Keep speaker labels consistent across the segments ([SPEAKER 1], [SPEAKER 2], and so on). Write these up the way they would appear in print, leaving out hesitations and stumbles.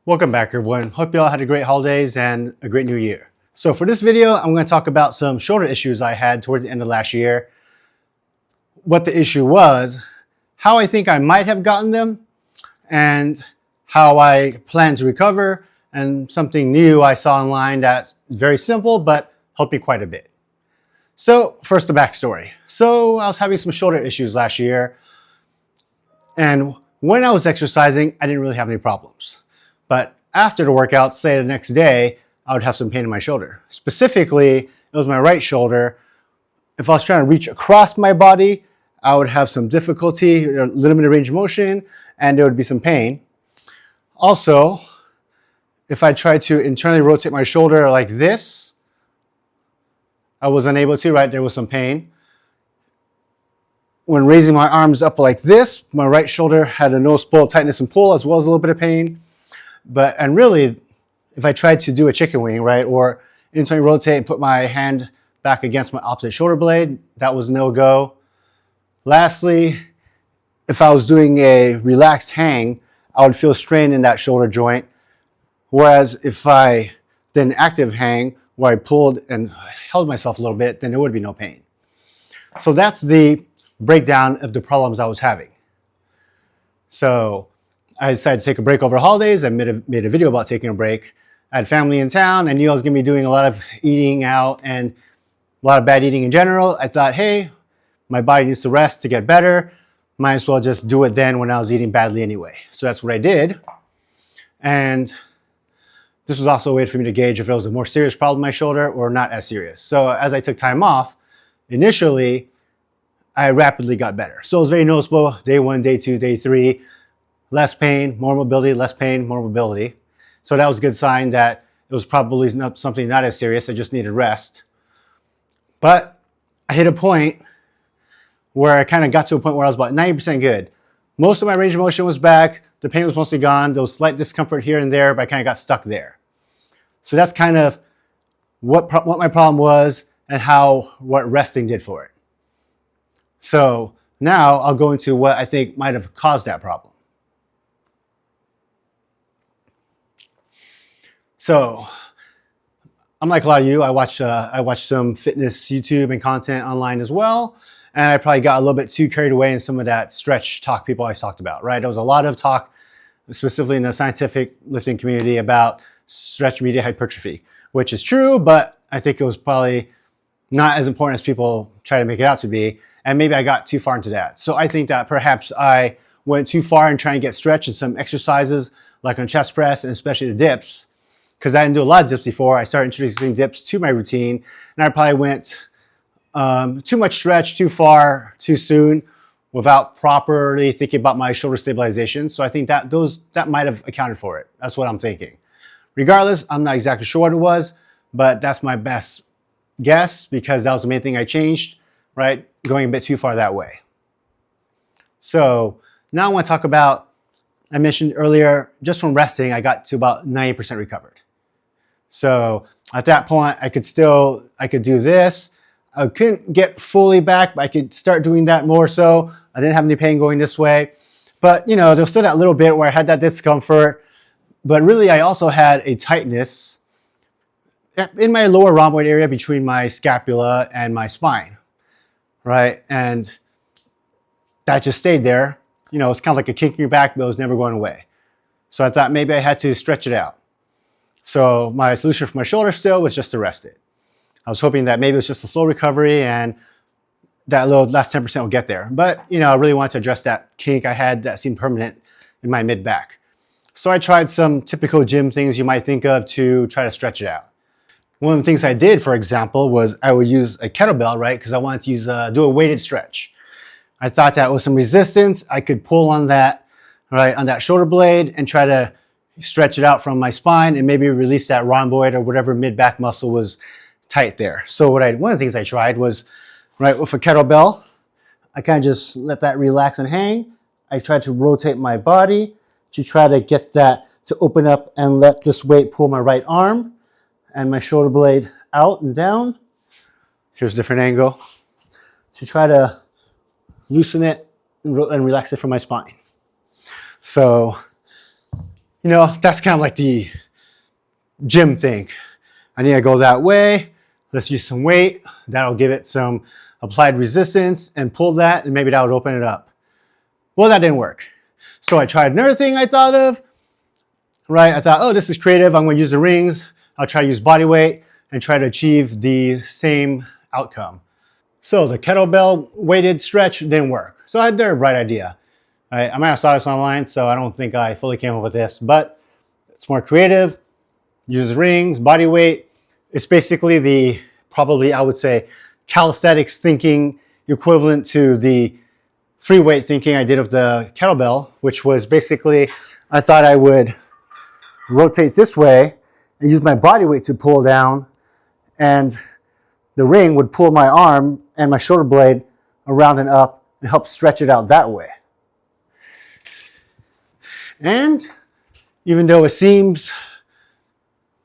[SPEAKER 1] Welcome back, everyone. Hope you all had a great holidays and a great new year. So for this video, I'm going to talk about some shoulder issues I had towards the end of last year, what the issue was, how I think I might have gotten them, and how I plan to recover, and something new I saw online that's very simple but helped me quite a bit. So first, the backstory. So I was having some shoulder issues last year, and when I was exercising, I didn't really have any problems. But after the workout, say the next day, I would have some pain in my shoulder. Specifically, it was my right shoulder. If I was trying to reach across my body, I would have some difficulty, limited range of motion, and there would be some pain. Also, if I tried to internally rotate my shoulder like this, I was unable to, right? There was some pain. When raising my arms up like this, my right shoulder had a noticeable tightness and pull, as well as a little bit of pain. And really, if I tried to do a chicken wing, right, or internally rotate and put my hand back against my opposite shoulder blade, that was no go. Lastly, if I was doing a relaxed hang, I would feel strain in that shoulder joint. Whereas if I did an active hang where I pulled and held myself a little bit, then there would be no pain. So that's the breakdown of the problems I was having. So I decided to take a break over the holidays. I made a video about taking a break. I had family in town. I knew I was going to be doing a lot of eating out and a lot of bad eating in general. I thought, hey, my body needs to rest to get better. Might as well just do it then when I was eating badly anyway. So that's what I did. And this was also a way for me to gauge if it was a more serious problem in my shoulder or not as serious. So as I took time off, initially, I rapidly got better. So it was very noticeable. Day 1, day 2, day 3. Less pain, more mobility, less pain, more mobility. So that was a good sign that it was probably something not as serious. I just needed rest. But I hit a point where I kind of got to a point where I was about 90% good. Most of my range of motion was back. The pain was mostly gone. There was slight discomfort here and there, but I kind of got stuck there. So that's kind of what my problem was and what resting did for it. So now I'll go into what I think might have caused that problem. So I'm like a lot of you, I watch some fitness YouTube and content online as well. And I probably got a little bit too carried away in some of that stretch talk people always talked about, right? There was a lot of talk, specifically in the scientific lifting community, about stretch medial hypertrophy, which is true, but I think it was probably not as important as people try to make it out to be. And maybe I got too far into that. So I think that perhaps I went too far in trying to get stretch in some exercises, like on chest press and especially the dips. Because I didn't do a lot of dips before, I started introducing dips to my routine, and I probably went too much stretch, too far, too soon, without properly thinking about my shoulder stabilization. So I think that might have accounted for it. That's what I'm thinking. Regardless, I'm not exactly sure what it was, but that's my best guess because that was the main thing I changed, right? Going a bit too far that way. So now I want to talk about, I mentioned earlier, just from resting, I got to about 90% recovered. So at that point, I could do this. I couldn't get fully back, but I could start doing that more so. I didn't have any pain going this way. But, you know, there was still that little bit where I had that discomfort. But really, I also had a tightness in my lower rhomboid area between my scapula and my spine, right? And that just stayed there. You know, it's kind of like a kick in your back, but it was never going away. So I thought maybe I had to stretch it out. So my solution for my shoulder still was just to rest it. I was hoping that maybe it was just a slow recovery and that little last 10% would get there. But, you know, I really wanted to address that kink I had that seemed permanent in my mid-back. So I tried some typical gym things you might think of to try to stretch it out. One of the things I did, for example, was I would use a kettlebell, right? Because I wanted to do a weighted stretch. I thought that with some resistance, I could pull on that, right, on that shoulder blade and try to stretch it out from my spine and maybe release that rhomboid or whatever mid-back muscle was tight there. So one of the things I tried was, right, with a kettlebell, I kind of just let that relax and hang. I tried to rotate my body to try to get that to open up and let this weight pull my right arm and my shoulder blade out and down. Here's a different angle to try to loosen it and relax it from my spine. So that's kind of like the gym thing. I need to go that way. Let's use some weight. That'll give it some applied resistance and pull that, and maybe that would open it up. Well, that didn't work. So I tried another thing I thought of, right? I thought, oh, this is creative. I'm going to use the rings. I'll try to use body weight and try to achieve the same outcome. So the kettlebell weighted stretch didn't work. So I had the right idea. I might have saw this online, so I don't think I fully came up with this, but it's more creative. Uses rings, body weight. It's basically probably I would say, calisthenics thinking equivalent to the free weight thinking I did of the kettlebell, which was basically, I thought I would rotate this way and use my body weight to pull down, and the ring would pull my arm and my shoulder blade around and up and help stretch it out that way. And even though it seems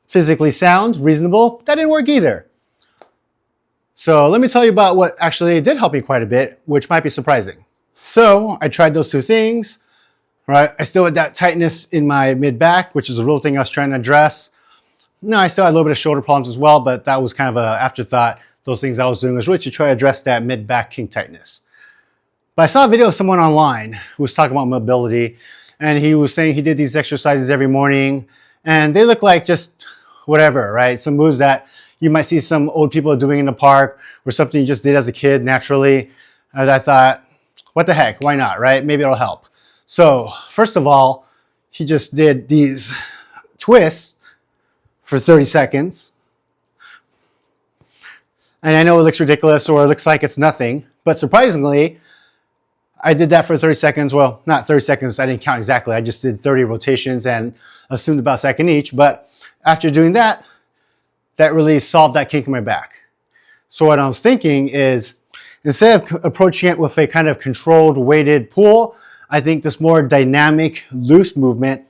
[SPEAKER 1] physically sound, reasonable, that didn't work either. So let me tell you about what actually did help me quite a bit, which might be surprising. So I tried those two things, right? I still had that tightness in my mid-back, which is a real thing I was trying to address. No, I still had a little bit of shoulder problems as well, but that was kind of an afterthought. Those things I was doing was really to try to address that mid-back kink tightness. But I saw a video of someone online who was talking about mobility, and he was saying he did these exercises every morning, and they look like just whatever, right? Some moves that you might see some old people doing in the park, or something you just did as a kid naturally. And I thought, what the heck, why not, right? Maybe it'll help. So first of all, he just did these twists for 30 seconds. And I know it looks ridiculous or it looks like it's nothing, but surprisingly, I did that for 30 seconds. Well, not 30 seconds, I didn't count exactly. I just did 30 rotations and assumed about a second each. But after doing that, that really solved that kink in my back. So what I was thinking is, instead of approaching it with a kind of controlled weighted pull, I think this more dynamic, loose movement,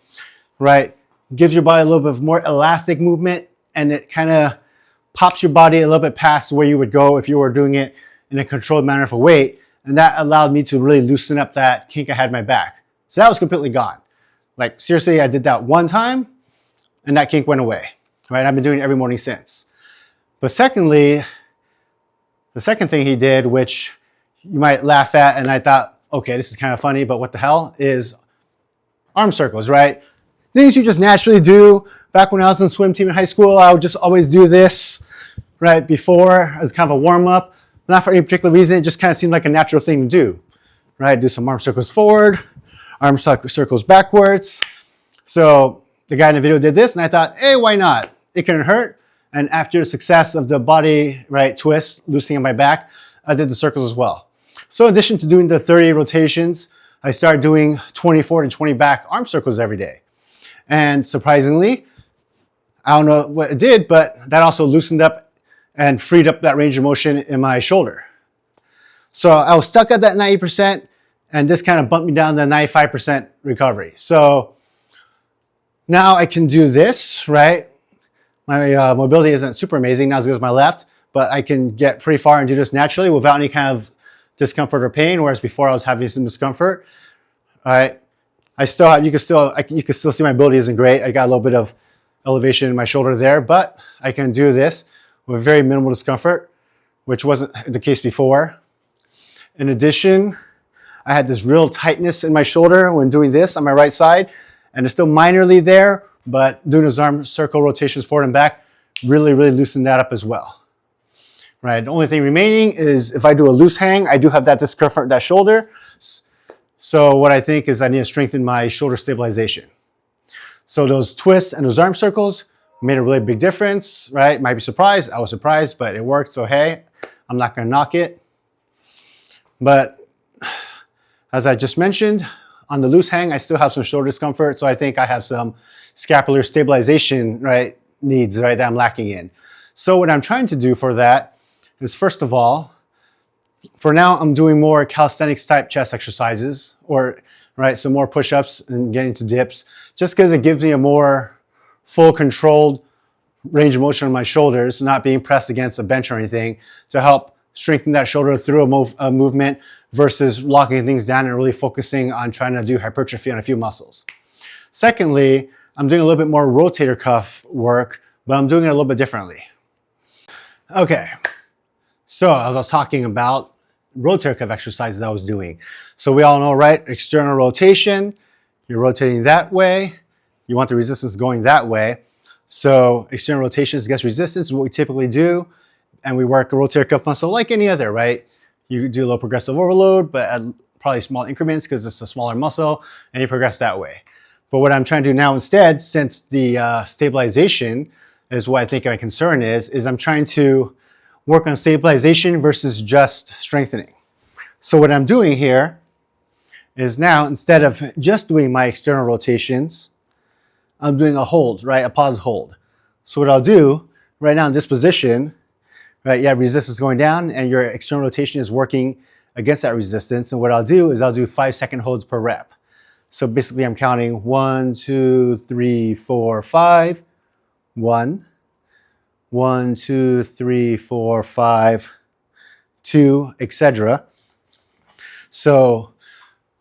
[SPEAKER 1] right, gives your body a little bit more elastic movement, and it kind of pops your body a little bit past where you would go if you were doing it in a controlled manner for weight. And that allowed me to really loosen up that kink I had in my back. So that was completely gone. Like seriously, I did that one time and that kink went away, right? I've been doing it every morning since. But secondly, the second thing he did, which you might laugh at, and I thought, okay, this is kind of funny, but what the hell, is arm circles, right? Things you just naturally do. Back when I was in the swim team in high school, I would just always do this, right, before as kind of a warm-up. Not for any particular reason, it just kind of seemed like a natural thing to do, right? Do some arm circles forward, arm circles backwards. So the guy in the video did this, and I thought, hey, why not? It couldn't hurt. And after the success of the body, right, twist, loosening my back, I did the circles as well. So in addition to doing the 30 rotations, I started doing 24 to 20 back arm circles every day. And surprisingly, I don't know what it did, but that also loosened up and freed up that range of motion in my shoulder. So I was stuck at that 90%, and this kind of bumped me down to 95% recovery. So now I can do this, right? My mobility isn't super amazing, not as good as my left, but I can get pretty far and do this naturally without any kind of discomfort or pain, whereas before I was having some discomfort. All right, you can still see my ability isn't great. I got a little bit of elevation in my shoulder there, but I can do this with very minimal discomfort, which wasn't the case before. In addition, I had this real tightness in my shoulder when doing this on my right side, and it's still minorly there, but doing those arm circle rotations forward and back really loosened that up as well. Right, the only thing remaining is if I do a loose hang, I do have that discomfort in that shoulder. So what I think is I need to strengthen my shoulder stabilization. So those twists and those arm circles made a really big difference, right? Might be surprised. I was surprised, but it worked. So hey, I'm not going to knock it. But as I just mentioned, on the loose hang, I still have some shoulder discomfort. So I think I have some scapular stabilization, right, needs, right, that I'm lacking in. So what I'm trying to do for that is, first of all, for now, I'm doing more calisthenics type chest exercises, or right, some more push-ups and getting to dips, just because it gives me a more full controlled range of motion on my shoulders, not being pressed against a bench or anything, to help strengthen that shoulder through a movement versus locking things down and really focusing on trying to do hypertrophy on a few muscles. Secondly, I'm doing a little bit more rotator cuff work, but I'm doing it a little bit differently. Okay, so as I was talking about rotator cuff exercises I was doing. So we all know, right? External rotation, you're rotating that way. You want the resistance going that way. So external rotation is against resistance is what we typically do. And we work a rotator cuff muscle like any other, right? You do a low progressive overload, but at probably small increments because it's a smaller muscle, and you progress that way. But what I'm trying to do now instead, since the stabilization is what I think my concern is I'm trying to work on stabilization versus just strengthening. So what I'm doing here is now, instead of just doing my external rotations, I'm doing a hold, right? A pause hold. So what I'll do right now in this position, right? You have resistance going down and your external rotation is working against that resistance. And what I'll do is I'll do 5-second holds per rep. So basically I'm counting 1, 2, 3, 4, 5, 1, 1, 2, 3, 4, 5, 2, etc. So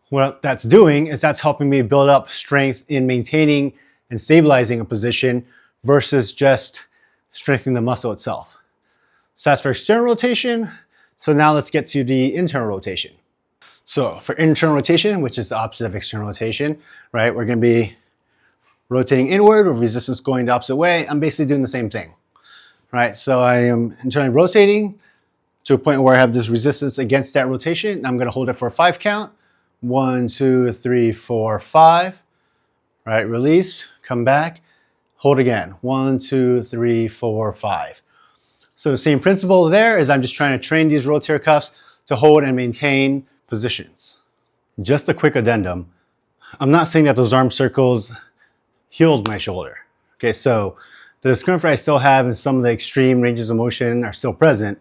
[SPEAKER 1] what that's doing is that's helping me build up strength in maintaining and stabilizing a position versus just strengthening the muscle itself. So that's for external rotation. So now let's get to the internal rotation. So for internal rotation, which is the opposite of external rotation, right? We're going to be rotating inward with resistance going the opposite way. I'm basically doing the same thing, right? So I am internally rotating to a point where I have this resistance against that rotation. I'm going to hold it for a 5 count. 1, 2, 3, 4, 5. Right, release, come back, hold again. 1, 2, 3, 4, 5. So the same principle there is I'm just trying to train these rotator cuffs to hold and maintain positions. Just a quick addendum. I'm not saying that those arm circles healed my shoulder. Okay, so the discomfort I still have in some of the extreme ranges of motion are still present,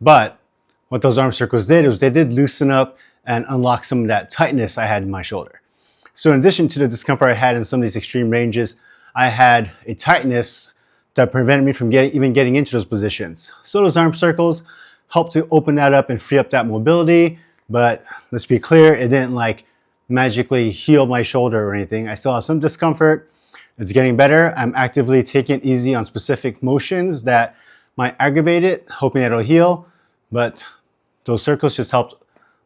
[SPEAKER 1] but what those arm circles did was they did loosen up and unlock some of that tightness I had in my shoulder. So in addition to the discomfort I had in some of these extreme ranges, I had a tightness that prevented me from even getting into those positions. So those arm circles helped to open that up and free up that mobility, but let's be clear, it didn't like magically heal my shoulder or anything. I still have some discomfort. It's getting better. I'm actively taking it easy on specific motions that might aggravate it, hoping that it'll heal, but those circles just helped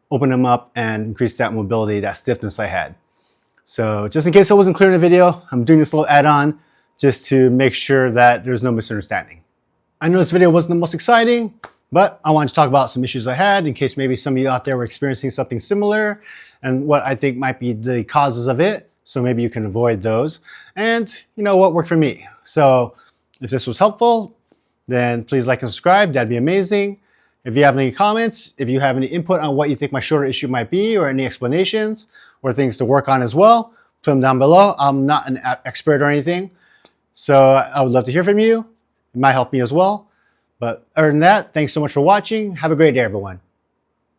[SPEAKER 1] open them up and increase that mobility, that stiffness I had. So just in case I wasn't clear in the video, I'm doing this little add-on just to make sure that there's no misunderstanding. I know this video wasn't the most exciting, but I wanted to talk about some issues I had in case maybe some of you out there were experiencing something similar and what I think might be the causes of it. So maybe you can avoid those and you know what worked for me. So if this was helpful, then please like and subscribe. That'd be amazing. If you have any comments, if you have any input on what you think my shoulder issue might be or any explanations or things to work on as well, put them down below. I'm not an expert or anything, so I would love to hear from you. It might help me as well. But other than that, thanks so much for watching. Have a great day, everyone.